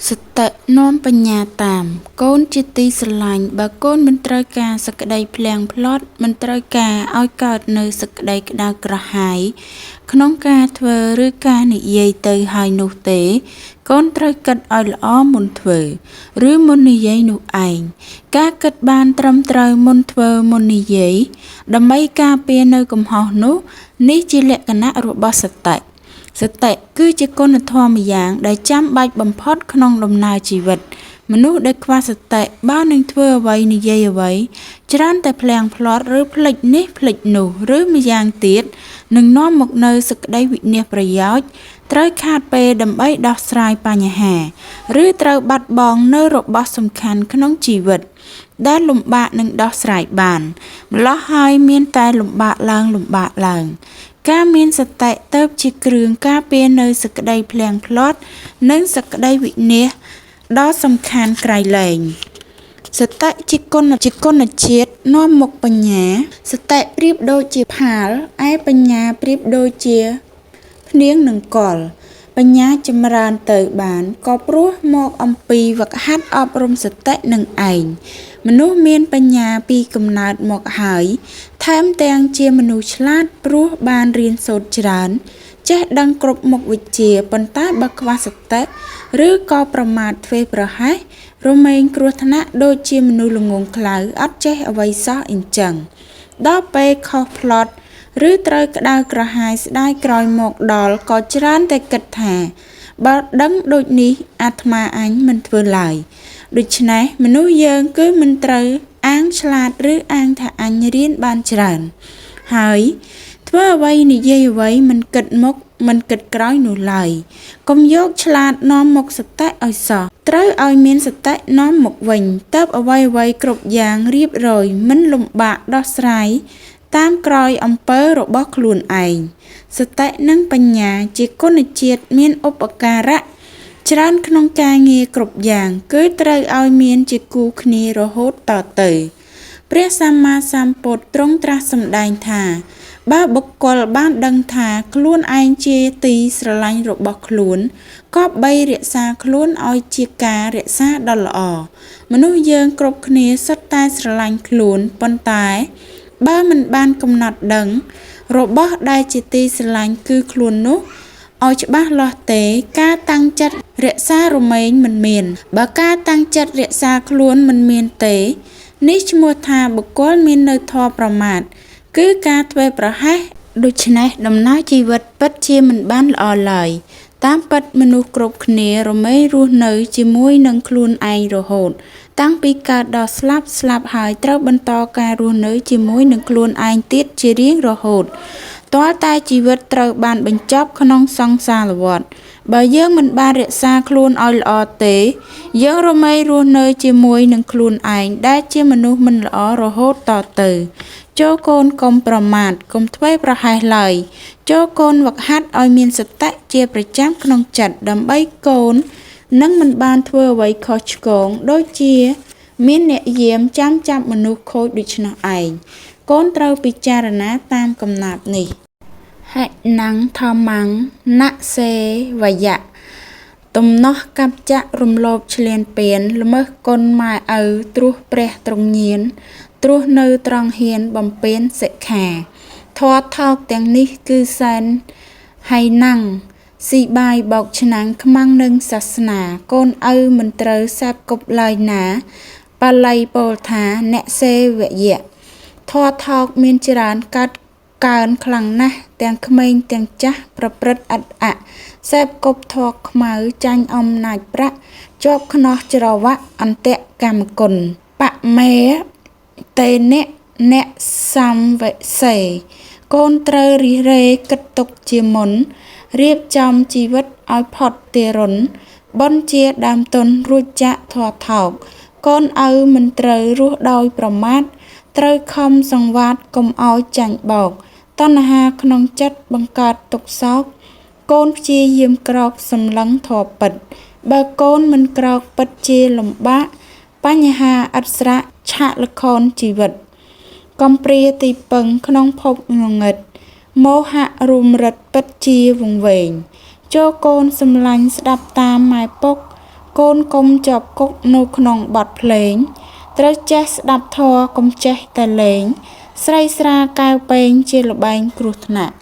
សតិនាំបញ្ញាតាមកូនជាទីស្រឡាញ់បើកូនមិនត្រូវការសក្តីភ្លៀងផ្្លាត់មិនត្រូវការឲ្យកើតនៅសក្តីក្តៅក្រហាយក្នុងការធ្វើឬការនិយាយទៅហើយនោះទេកូនត្រូវគិតឲ្យល្អមុនធ្វើឬមុននិយាយនោះឯងការគិតបានត្រឹមត្រូវមុនធ្វើមុននិយាយដើម្បីការពារនៅកំហុសនោះនេះជាលក្ខណៈរបស់សតិសតិគឺជាគុណធម៌ម្យ៉ាងដែលចាំបាច់បំផុតក្នុងដំណើរជីវិតមនុស្សដែលខ្វះសតិបើនឹងធ្វើអ្វីនិយាយអ្វីច្រើនតែភ្លាំងភ្លាត់ឬភ្លេចនេះភ្លេចនោះឬម្យ៉ាងទៀតនឹងនាំមកនៅសេចក្តីវិនាសប្រយោជន៍ត្រូវខាតពេលដើម្បីដោះស្រាយបញ្ហាឬត្រូវបាត់បង់នៅរបស់សំខាន់ក្នុងជីវិតដែលលំបាកនឹងដោះស្រាយបានម្ល៉េះហើយមានតែលំបាកឡើងការមានសតិទៅជាគ្រឿងការពារនៅសេចក្តីភ្លាំងភ្លាត់និងសេចក្តីវិនាសដ៏សំខាន់ក្រៃលែងសតិជាគុណជាតិនាំមកបញ្ញាសតិប្រៀបដូចជាផាលឯបញ្ញាប្រៀបដូចជាភ្នៀងនិងកលបញ្ញាចម្រើនទៅបានក៏ព្រោះមកអំពីវឹកហាត់អប់រំសតិនឹងឯងមនុស្សមានបញ្ញាពីកំណើតមកហើយថែមទាំងជាមនុស្សឆ្លាតព្រោះបានរៀនសូត្រច្រើនចេះដឹងគ្រប់មុខវិជ្ជាប៉ុន្តែបើខ្វះសតិឬក៏ប្រមាថធ្វេសប្រហែសរមែងគ្រោះថ្នាក់ដូចជាមនុស្សល្ងងខ្លៅអត់ចេះអ្វីសោះអ៊ីចឹងដល់ពេលខុសផ្លត់ឬត្រូវក្តៅក្រហាយស្ដាយក្រោយមកដល់ក៏ច្រើនតែគិតថាបើដឹងដូចនេះអាត្មាអញមិនធ្វើឡើយដូច្នេះមនុស្សយើងគឺមិនត្រូវអាងឆ្លាតឬអាងថាអញរៀនបានច្រើនហើយធ្វើអ្វីនិយាយអ្វីមិនគិតមុខមិនគិតក្រោយនោះឡើយកុំយកឆ្លាតនាំមកសតិឲ្យសោះត្រូវឲ្យមានសតិនាំមកវិញតើបអ្វីគ្រប់យ៉ាងរៀបរយមិនលំបាកដោះស្រាយតាមក្រោយអំពើរបស់ខ្លួនឯងសតិនិងបញ្ញាជាគុណជាតិមានឧបការៈច្រើនក្នុងការងារគ្រប់យ៉ាងគឺត្រូវឲ្យមានជាគូគ្នារហូតតទៅព្រះសម្មាសម្ពុទ្ធទ្រង់ត្រាស់សម្ដែងថាបើបុគ្គលបានដឹងថាខ្លួនឯងជាទីស្រឡាញ់របស់ខ្លួនក៏បីរក្សាខ្លួនឲ្យជាការរក្សាដ៏ល្អមនុស្សយើងគ្រប់គ្នាសុទ្ធតែស្រឡាញ់ខ្លួនប៉ុន្តែបើមិនបានកំណត់ដឹងរបស់ដែលជាទីស្រឡាញ់គឺខ្លួននោះឲ្យច្បាស់លាស់ទេការតាំងចិត្តរក្សារមែងមិនមានបើការតាំងចិត្តរក្សាខ្លួនមិនមានទេនេះឈ្មោះថាបុគ្គលមាននៅធម៌ប្រមាទគឺការធ្វេសប្រហែសដូច្នេះដំណើរជីវិតពិតជាមិនបានល្អឡើយតាមពិតមនុស្សគ្រប់គ្នារមែងរស់នៅជាមួយនឹងខ្លួនឯងរហូតតាំងពីកើតដល់ស្លាប់ហើយត្រូវបន្តការរស់នៅជាមួយនឹងខ្លួនឯងទៀតជារៀងរហូតទាល់តែជីវិតត្រូវបានបញ្ចប់ក្នុងសង្សារវដ្តបើយើងមិនបានរក្សាខ្លួនឲ្យល្អទេយើងរមែងរស់នៅជាមួយនឹងខ្លួនឯងដែលជាមនុស្សមិនល្អរហូតតទៅចូលកូនកុំប្រមាថកុំធ្វេសប្រហែសឡើយចូលកូនវឹកហាត់ឲ្យមានសតិជាប្រចាំក្នុងចិត្តដើម្បីកូននឹងមិនបានធ្វើអ្វីខុសឆ្គងដូចជាមានអ្នកយាមចាំចាប់មនុស្សខូចដូច្នោះឯងកូនត្រូវពិចារណាតាមកំណាព្យនេះហិណੰធម្មੰណសេវយៈទំនោះកັບចៈរំលោភឈ្លានពានល្មើសគុណម៉ែឪទ្រោះព្រះទ្រង់ញៀនទ្រោះនៅត្រង់ហ៊ានបំពេញសិក្ខាធម៌ថោកទាំងនេះគឺសែនហើយណੰស៊ីបាយបោកឆ្នាំងខ្មាំងនឹងសាសនាកូនឪមិនត្រូវសាបគប់ឡើយណាបាលីពោលថាអ្នកសេវយៈធម៌ថោកមានច្រើនកើនខ្លាំងណាស់ទាំងក្មេងទាំងចាស់ប្រព្រឹត្តអសេពគប់ធម៌ខ្មៅចាញ់អំណាចប្រាក់ជាប់ខ្នោះច្រវាក់អន្តៈកម្មគុណបមេតេអ្នកសំវិសេកូនត្រូវរិះរេគិតទុកជាមុនរៀបចំជីវិតឲ្យផុតទារុណបន់ជាដើមទុនរួចចាក់ធម៌ថោកកូនឪមិនត្រូវរស់ដោយប្រមាថត្រូវខំសង្វាតកុំឲ្យចាញ់បោកតណ្ហាក្នុងចិត្តបង្កើតទុក្ខសោកកូនព្យាយាមក្រោកសម្លឹងធម៌ពិតបើកូនមិនក្រោកពិតជាលំបាកបញ្ហាឥតស្រៈឆាកល្ខោនជីវិតកំព្រាទីពឹងក្នុងភពងងឹតមោហៈរុមរិតពិតជាវង្វេងចូលកូនសម្លាញ់ស្ដាប់តាមម៉ែពុក កូនកុំជាប់គុកនៅក្នុងបទភ្លេងត្រូវចេះស្ដាប់ធម៌កុំចេះតែលេងស្រីស្រាកែវពេងជាល្បែងគ្រោះថ្នាក់